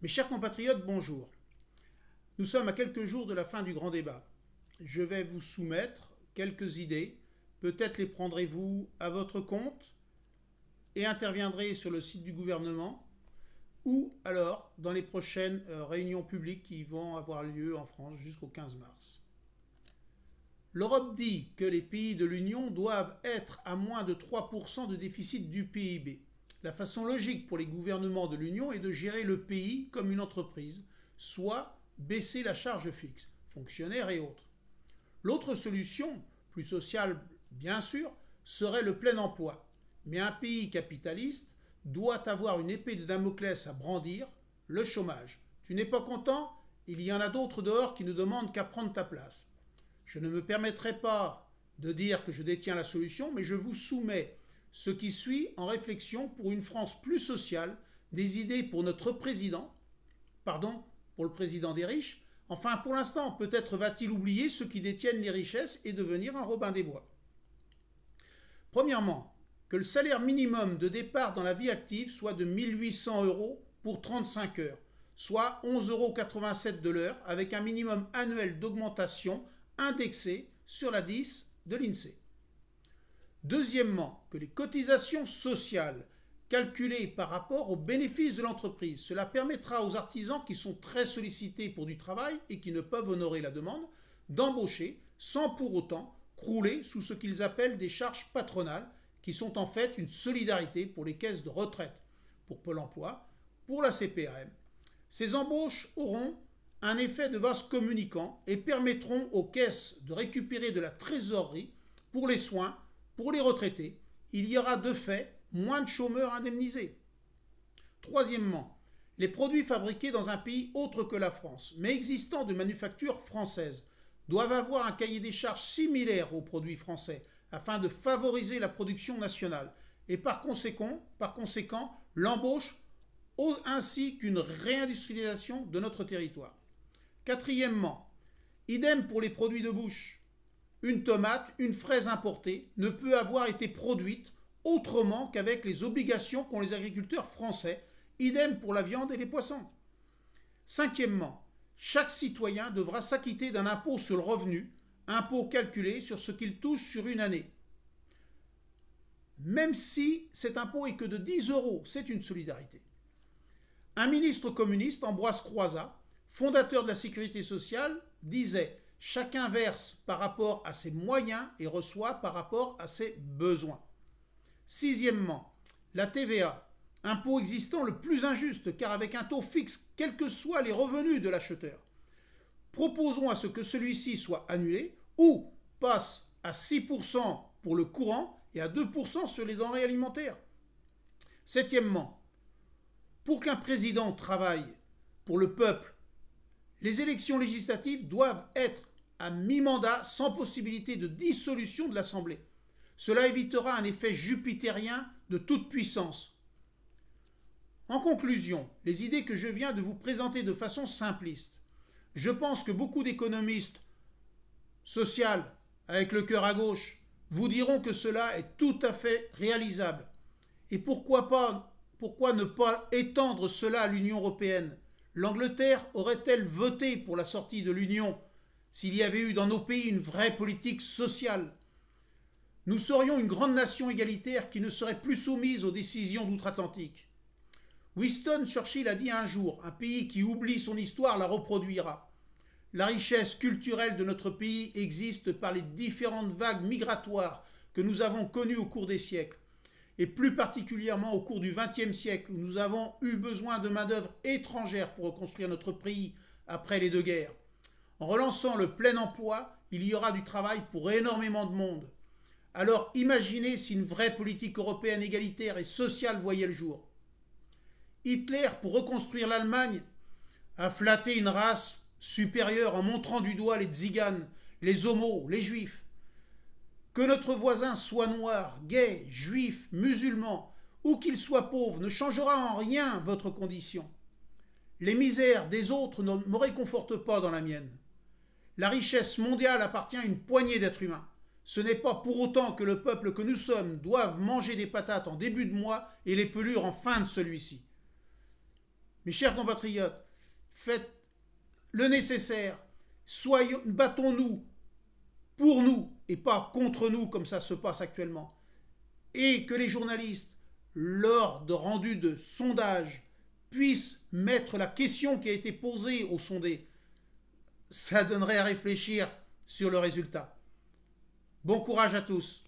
Mes chers compatriotes, bonjour. Nous sommes à quelques jours de la fin du grand débat. Je vais vous soumettre quelques idées. Peut-être les prendrez-vous à votre compte et interviendrez sur le site du gouvernement ou alors dans les prochaines réunions publiques qui vont avoir lieu en France jusqu'au 15 mars. L'Europe dit que les pays de l'Union doivent être à moins de 3% de déficit du PIB. La façon logique pour les gouvernements de l'Union est de gérer le pays comme une entreprise, soit baisser la charge fixe, fonctionnaires et autres. L'autre solution, plus sociale bien sûr, serait le plein emploi. Mais un pays capitaliste doit avoir une épée de Damoclès à brandir, le chômage. Tu n'es pas content? Il y en a d'autres dehors qui ne demandent qu'à prendre ta place. Je ne me permettrai pas de dire que je détiens la solution, mais je vous soumets ce qui suit en réflexion pour une France plus sociale, des idées pour notre président, pour le président des riches. Enfin, pour l'instant, peut-être va-t-il oublier ceux qui détiennent les richesses et devenir un Robin des Bois. Premièrement, que le salaire minimum de départ dans la vie active soit de 1 800 € pour 35 heures, soit 11,87 € de l'heure, avec un minimum annuel d'augmentation indexé sur la 10 de l'INSEE. Deuxièmement, que les cotisations sociales calculées par rapport aux bénéfices de l'entreprise, cela permettra aux artisans qui sont très sollicités pour du travail et qui ne peuvent honorer la demande, d'embaucher sans pour autant crouler sous ce qu'ils appellent des charges patronales, qui sont en fait une solidarité pour les caisses de retraite, pour Pôle emploi, pour la CPAM. Ces embauches auront un effet de vase communicant et permettront aux caisses de récupérer de la trésorerie pour les soins, pour les retraités. Il y aura de fait moins de chômeurs indemnisés. Troisièmement, les produits fabriqués dans un pays autre que la France, mais existant de manufacture française, doivent avoir un cahier des charges similaire aux produits français afin de favoriser la production nationale et par conséquent l'embauche ainsi qu'une réindustrialisation de notre territoire. Quatrièmement, idem pour les produits de bouche. Une tomate, une fraise importée ne peut avoir été produite autrement qu'avec les obligations qu'ont les agriculteurs français. Idem pour la viande et les poissons. Cinquièmement, chaque citoyen devra s'acquitter d'un impôt sur le revenu, impôt calculé sur ce qu'il touche sur une année. Même si cet impôt est que de 10 €, c'est une solidarité. Un ministre communiste, Ambroise Croizat, fondateur de la sécurité sociale, disait « Chacun verse par rapport à ses moyens et reçoit par rapport à ses besoins ». Sixièmement, la TVA, impôt existant le plus injuste car avec un taux fixe, quels que soient les revenus de l'acheteur. Proposons à ce que celui-ci soit annulé ou passe à 6% pour le courant et à 2% sur les denrées alimentaires. Septièmement, pour qu'un président travaille pour le peuple, les élections législatives doivent être à mi-mandat sans possibilité de dissolution de l'Assemblée. Cela évitera un effet jupitérien de toute puissance. En conclusion, les idées que je viens de vous présenter de façon simpliste, je pense que beaucoup d'économistes sociaux, avec le cœur à gauche, vous diront que cela est tout à fait réalisable. Et pourquoi ne pas étendre cela à l'Union européenne? L'Angleterre aurait-elle voté pour la sortie de l'Union s'il y avait eu dans nos pays une vraie politique sociale? Nous serions une grande nation égalitaire qui ne serait plus soumise aux décisions d'outre-Atlantique. Winston Churchill a dit un jour, un pays qui oublie son histoire la reproduira. La richesse culturelle de notre pays existe par les différentes vagues migratoires que nous avons connues au cours des siècles, et plus particulièrement au cours du XXe siècle où nous avons eu besoin de main-d'œuvre étrangère pour reconstruire notre pays après les 2 guerres. En relançant le plein emploi, il y aura du travail pour énormément de monde. Alors imaginez si une vraie politique européenne égalitaire et sociale voyait le jour. Hitler, pour reconstruire l'Allemagne, a flatté une race supérieure en montrant du doigt les tziganes, les homos, les juifs. Que notre voisin soit noir, gay, juif, musulman, ou qu'il soit pauvre, ne changera en rien votre condition. Les misères des autres ne me réconfortent pas dans la mienne. La richesse mondiale appartient à une poignée d'êtres humains. Ce n'est pas pour autant que le peuple que nous sommes doive manger des patates en début de mois et les pelures en fin de celui-ci. Mes chers compatriotes, faites le nécessaire. Battons-nous pour nous et pas contre nous comme ça se passe actuellement. Et que les journalistes, lors de rendu de sondage, puissent mettre la question qui a été posée aux sondés. Ça donnerait à réfléchir sur le résultat. Bon courage à tous.